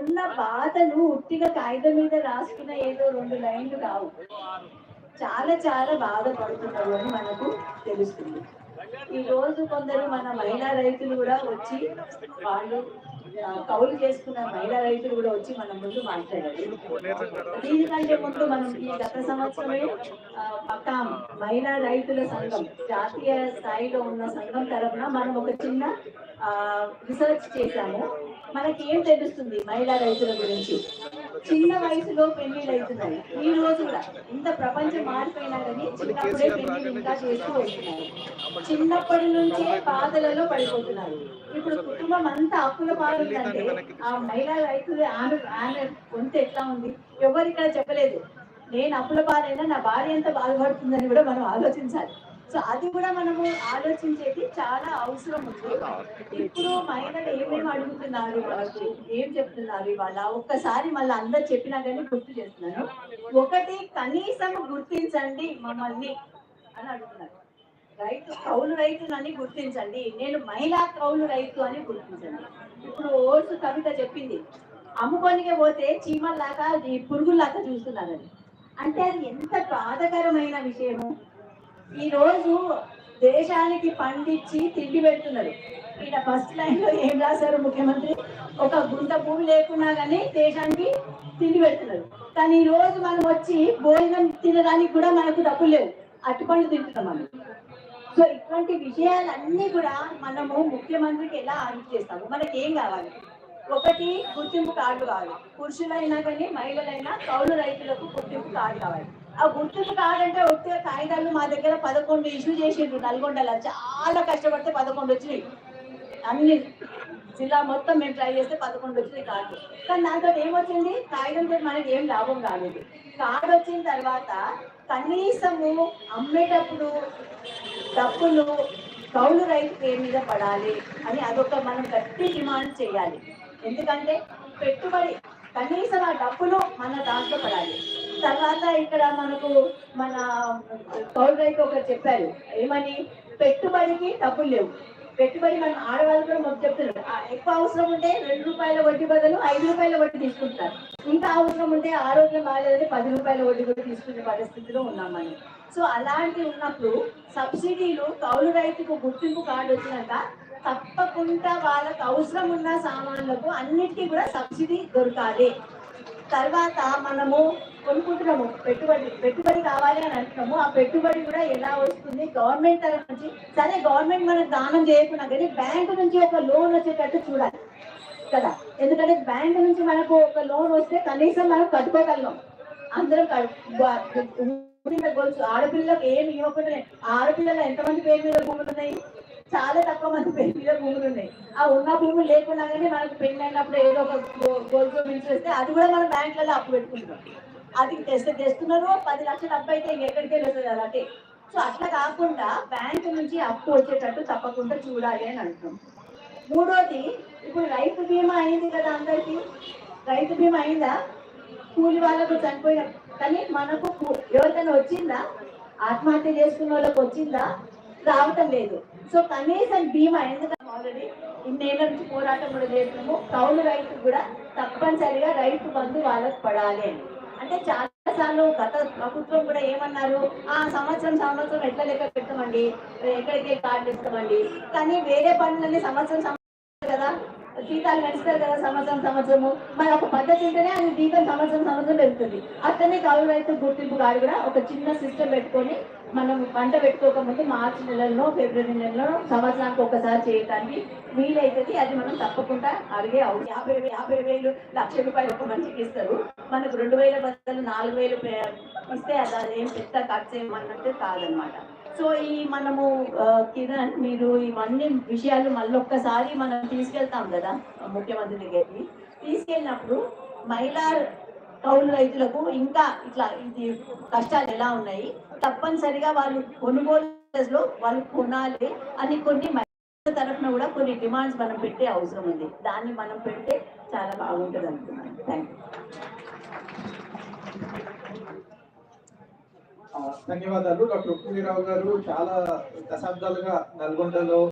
ఉన్న బాధలు ఉట్టిగా కాగితం మీద రాసుకున్న ఏదో 2 లైన్లు కావు. చాలా చాలా బాధపడుతున్నారు అని మనకు తెలుస్తుంది. ఈ రోజు కొందరు మన మహిళా రైతులు కూడా వచ్చి వాళ్ళు కౌలు చేసుకున్న మహిళా రైతులు కూడా వచ్చి మన ముందు మాట్లాడారు. దీనికంటే ముందు మనం ఈ గత సంవత్సరమే మకాం మహిళా రైతుల సంఘం జాతీయ స్థాయిలో ఉన్న సంఘం తరఫున మనం ఒక చిన్న రీసెర్చ్ చేశాము. మనకి ఏం తెలుస్తుంది మహిళా రైతుల గురించి? చిన్న వయసులో పెళ్లిళ్ళు అవుతున్నాయి. ఈ రోజు కూడా ఇంత ప్రపంచం మారిపోయినా కానీ చిన్నప్పుడే పెళ్లిళ్ళు ఇంకా చేస్తూ వస్తున్నారు. చిన్నప్పటి నుంచే బాధలలో పడిపోతున్నారు. ఇప్పుడు కుటుంబం అంతా అప్పుల పాలుందంటే ఆ మహిళా రైతులు ఆమె గొంతు ఎట్లా ఉంది? ఎవరు ఇక్కడ చెప్పలేదు. నేను అప్పుల పాలైనా నా భార్య ఎంత బాధపడుతుందని కూడా మనం ఆలోచించాలి. సో అది కూడా మనము ఆలోచించేది చాలా అవసరం ఉంది. ఇప్పుడు మహిళలు ఏమేమి అడుగుతున్నారు, వాళ్ళకు ఏం చెప్తున్నారు ఇవాళ ఒక్కసారి మళ్ళీ అందరు చెప్పినా కానీ గుర్తు చేస్తున్నాను. ఒకటి, కనీసం గుర్తించండి మమ్మల్ని అని అడుగుతున్నారు. కౌలు రైతులని గుర్తించండి. నేను మహిళా కౌలు రైతు అని గుర్తించండి. ఇప్పుడు ఓర్సు కవిత చెప్పింది, అమ్ముకొనికే పోతే చీమల్లాగా ఈ పురుగుల్లాగా చూస్తున్నారని. అంటే అది ఎంత బాధకరమైన విషయము. ఈ రోజు దేశానికి పండించి తిండి పెడుతున్నారు. ఈయన ఫస్ట్ లైన్ లో ఏం రాశారు ముఖ్యమంత్రి? ఒక గుంట భూమి లేకున్నా కానీ దేశానికి తిండి పెడుతున్నారు. కానీ ఈ రోజు మనం వచ్చి భోజనం తినడానికి కూడా మనకు డబ్బులు లేవు, అట్టుపండు తింటున్నాం మనం. సో ఇటువంటి విషయాలన్నీ కూడా మనము ముఖ్యమంత్రికి ఎలా ఆర్డర్ చేస్తాము? మనకి ఏం కావాలి? ఒకటి, గుర్తింపు కార్డు కావాలి. పురుషులైనా కానీ మహిళలైనా కౌలు రైతులకు గుర్తింపు కార్డు కావాలి. ఆ గుర్తింపు కార్డు అంటే వచ్చే కాగితాలు మా దగ్గర 11 ఇష్యూ చేసిండ్రు నల్గొండలో. చాలా కష్టపడితే 11 వచ్చినాయి. అన్ని జిల్లా మొత్తం మేము ట్రై చేస్తే 11 వచ్చినాయి కార్డు. కానీ దాంతో ఏమొచ్చింది? కాగితంతో మనకి ఏం లాభం కాలేదు. కార్డు వచ్చిన తర్వాత కనీసము అమ్మేటప్పుడు డబ్బులు కౌలు రైతు పేరు మీద పడాలి అని అదొక మనం గట్టి డిమాండ్ చేయాలి. ఎందుకంటే పెట్టుబడి కనీసం ఆ డబ్బులు మన దాంట్లో పడాలి. తర్వాత ఇక్కడ మనకు మన కౌలు రైతు ఒకరు చెప్పారు, ఏమని? పెట్టుబడికి డబ్బులు లేవు. పెట్టుబడి మనం ఆడవాళ్ళు కూడా మొదలు చెప్తున్నారు. ఎక్కువ అవసరం ఉంటే 2 రూపాయల వడ్డీ బదులు 5 రూపాయల వడ్డీ తీసుకుంటారు. ఇంకా అవసరం ఉంటే ఆరోగ్యం బాగాలేదని 10 రూపాయల వడ్డీ కూడా తీసుకునే పరిస్థితిలో ఉన్నాం మనం. సో అలాంటివి ఉన్నప్పుడు సబ్సిడీలు కౌలు రైతుకు గుర్తింపు కార్డు వచ్చినాక తప్పకుండా వాళ్ళకు అవసరం ఉన్న సామాన్లకు అన్నిటికీ కూడా సబ్సిడీ దొరకాలి. తర్వాత మనము కొనుక్కుంటున్నాము, పెట్టుబడి కావాలి అని అంటున్నాము. ఆ పెట్టుబడి కూడా ఎలా వస్తుంది? గవర్నమెంట్ తరఫు నుంచి. సరే గవర్నమెంట్ మనకు దానం చేయకుండా కానీ బ్యాంకు నుంచి ఒక లోన్ వచ్చేటట్టు చూడాలి కదా. ఎందుకంటే బ్యాంకు నుంచి మనకు ఒక లోన్ వస్తే కనీసం మనం కట్టుకోగలం. అందరం గొలుసు ఆడపిల్లలకు ఏమి ఇవ్వకుండా, ఆడపిల్లలు ఎంతమంది పేరు మీద భూములు ఉన్నాయి? చాలా తక్కువ మంది పేరు మీద భూములు ఉన్నాయి. ఆ ఉన్న భూములు లేకున్నా కానీ మనకు పెళ్లి అయినప్పుడు ఏదో ఒక గొలుసు మించేస్తే అది కూడా మనం బ్యాంకులలో అప్పు పెట్టుకుంటాం. అది తెస్తున్నారు 10 లక్షలు అప్పు అయితే ఎక్కడికి వెళ్ళదు అలాంటి. సో అట్లా కాకుండా బ్యాంకు నుంచి అప్పు వచ్చేటట్టు తప్పకుండా చూడాలి అని అంటున్నాం. మూడోది, ఇప్పుడు రైతు బీమా అయింది కదా అందరికీ. రైతు బీమా అయిందా? కూలి వాళ్ళకు చనిపోయిన కానీ మనకు ఎవరికైనా వచ్చిందా? ఆత్మహత్య చేసుకున్న వాళ్ళకి వచ్చిందా? రావటం లేదు. సో కనీసం బీమా, ఎందుకంటే ఆల్రెడీ ఇన్నేళ్ల నుంచి పోరాటం కూడా చేస్తున్నాము, కౌలు రైతు కూడా తప్పనిసరిగా రైతు బంధు వాళ్ళకు పడాలి అని. అంటే చాలా సార్లు గత ప్రభుత్వం కూడా ఏమన్నారు, సంవత్సరం ఎట్లా లెక్క పెట్టమండి, ఎక్కడికి కార్డు ఇస్తామండి. కానీ వేరే పనులన్నీ సంవత్సరం కదా, జీతాలు పెంచుతారు కదా సంవత్సరము. మరి ఒక పద్ధతి ఉంటేనే అది జీతం సంవత్సరం పెరుగుతుంది. అట్లనే కౌలు రైతు గుర్తింపు కార్డు కూడా ఒక చిన్న సిస్టమ్ పెట్టుకొని మనం పంట పెట్టుకోకముందు మార్చి నెలలో, ఫిబ్రవరి నెలలో సంవత్సరానికి ఒకసారి చేయడానికి వీలైతుంది. అది మనం తప్పకుండా అడిగే 50,000 1,00,000 రూపాయలు ఒక మనిషికి ఇస్తారు. మనకు 2,000 బదులు 4,000 ఇస్తే అది ఏం పెద్ద ఖర్చు ఏమన్నట్టు కాదనమాట. సో ఈ మనము కిరణ్, మీరు ఇవన్నీ విషయాలు మళ్ళొక్కసారి మనం తీసుకెళ్తాం కదా ముఖ్యమంత్రి దగ్గరికి. తీసుకెళ్ళినప్పుడు మహిళా కౌలు రైతులకు ఇంకా ఇట్లా ఇది కష్టాలు ఎలా ఉన్నాయి, తప్పనిసరిగా వాళ్ళు కొనుగోలులో వాళ్ళు కొనాలి అని కొన్ని మహిళల తరఫున కూడా కొన్ని డిమాండ్స్ మనం పెట్టే అవసరం ఉంది. దాన్ని మనం పెడితే చాలా బాగుంటుంది అనుకున్నాను. Thank you. ధన్యవాదాలు డాక్టర్ రుక్మిణీరావు గారు. చాలా దశాబ్దాలుగా నల్గొండలో